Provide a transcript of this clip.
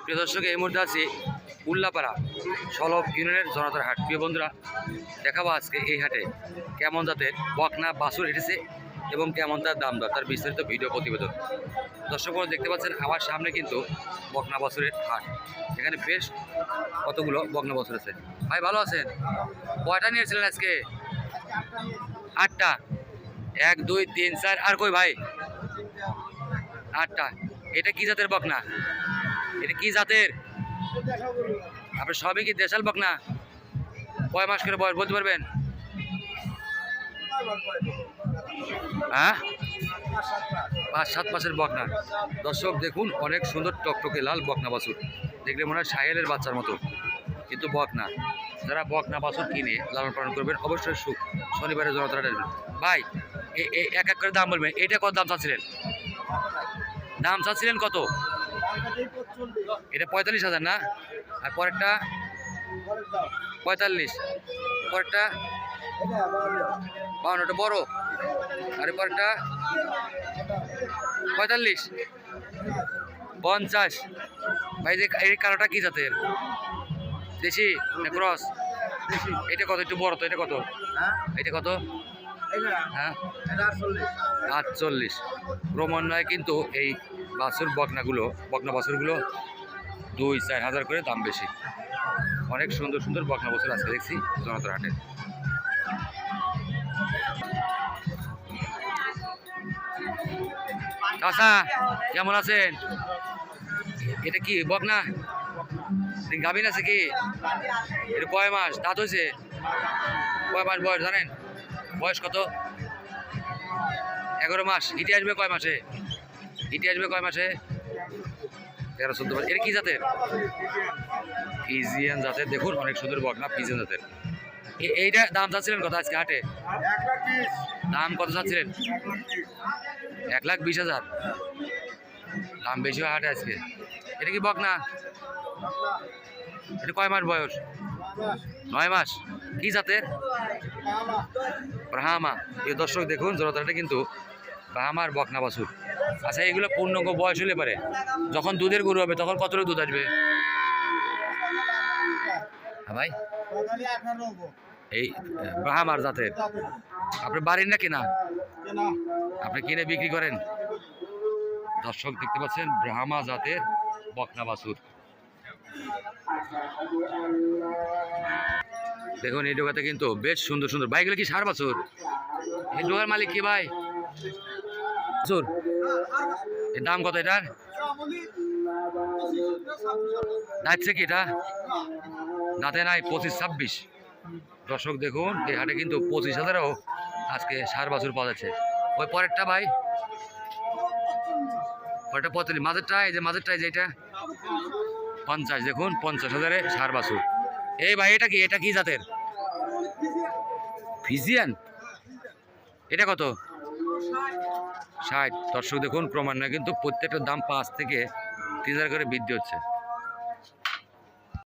প্রিয় দর্শক, এই মুহূর্তে আছি উল্লাপাড়া সলভ ইউনিয়নের জনতার হাট। প্রিয় বন্ধুরা, দেখাবো আজকে এই হাটে কেমন জাতের বকনা বাছুর এসেছে এবং কেমন তার দাম দর, তার বিস্তারিত ভিডিও প্রতিবেদন। দর্শক দেখতে পাচ্ছেন আমার সামনে কিন্তু বকনা বাছুরের হাট। এখানে বেশ কতগুলো বকনা বাছুর আছে। ভাই ভালো আছেন? কয়টা নিয়েছিলেন আজকে? 8টা। 1 2 3 4 আর কই ভাই? 8টা। এটা কি জাতের বকনা? এটা কি জাতের? আপনি সবই কি দেশাল বকনা? কয় মাস করে বয়স বলতে পারবেন? হ্যাঁ, 5-7 মাসের বকনা। দর্শক দেখুন, অনেক সুন্দর টকটকে লাল বকনা বাছুর। দেখলে মনে হয় সাহেলের বাচ্চার মতো, কিন্তু বকনা। যারা বকনা বাছুর কিনে লালন পালন করবেন অবশ্যই শনিবারে জনতারা আসবেন। ভাই এক এক করে দাম বলবেন। এটা কত দাম চাচ্ছিলেন? দাম চাচ্ছিলেন কত? এটা 45,000 না? আর পরেরটা 45, পরেরটা 52, ওটা বড়। আর পরেরটা 45, 50। ভাই এই কালোটা কি জাতের? দেশি না ক্রস? এটা কত? একটু বড় তো। এটা কত? এটা কত? হ্যাঁ, 48। ক্রমান্বয়ে কিন্তু এই বকনা বাছুরগুলো 2-4 হাজার করে দাম বেশি। অনেক সুন্দর সুন্দর বকনা বাছুর আজকে দেখছি জনতার হাটে। চাচা কেমন আছেন? এটা কি বকনা? গাভীন আছে কি? এটা কয় মাস দাঁত হয়েছে? কয় মাস বয়স জানেন? বয়স কত? 11 মাস। ইটি আসবে কয় মাসে? 13-14 মাস। এটা কি জাতের? ফিজিয়ান জাতের। দেখুন অনেক সুন্দর বকনা, ফিজিয়ান জাতের। এইটা দাম চাচ্ছিলেন কত আজকে হাটে? দাম কত চাচ্ছিলেন? 1,20,000। দাম বেশি হয় হাটে আজকে। এটা কি বকনা? এটা কয় মাস বয়স? 9 মাস। কি জাতের? ব্রাহ্মা। এই দর্শক দেখুন, জনতাটা কিন্তু ব্রাহ্মার বকনা বাছুর। আচ্ছা, এগুলো পূর্ণাঙ্গ বয়স হলে পারে যখন দুধের গরু হবে তখন কতটুকু দুধ আসবে? হ্যাঁ ভাই, এই ব্রাহ্মার জাতের। আপনি বাড়ির না কিনা? আপনি কিনে বিক্রি করেন? দর্শক দেখতে পাচ্ছেন ব্রাহ্মা জাতের বকনা বাছুর। দেখুন এই ডোকাতে কিন্তু বেশ সুন্দর সুন্দর। ভাইগুলো কি ষাঁড় বাছুর? এই ডোকার মালিক কি ভাই? বাছুর এর দাম কত এটার? যাচ্ছে কি এটা? দাঁতে নাই? 25-26। দর্শক দেখুন এই হাটে কিন্তু 25,000-এও আজকে ষাঁড় বাছুর পাওয়া যাচ্ছে। ওই পরেরটা ভাই, ওইটা 45। মাঝেরটা এই যে এটা 50। দেখুন 50,000-এ ষাঁড় বাছুর। এই ভাই এটা কি জাতের? ফিজিয়ান। এটা কত? 60। দর্শক দেখুন ক্রমান্বয়ে কিন্তু প্রত্যেকটা দাম 5 থেকে 3,000 করে বৃদ্ধি হচ্ছে।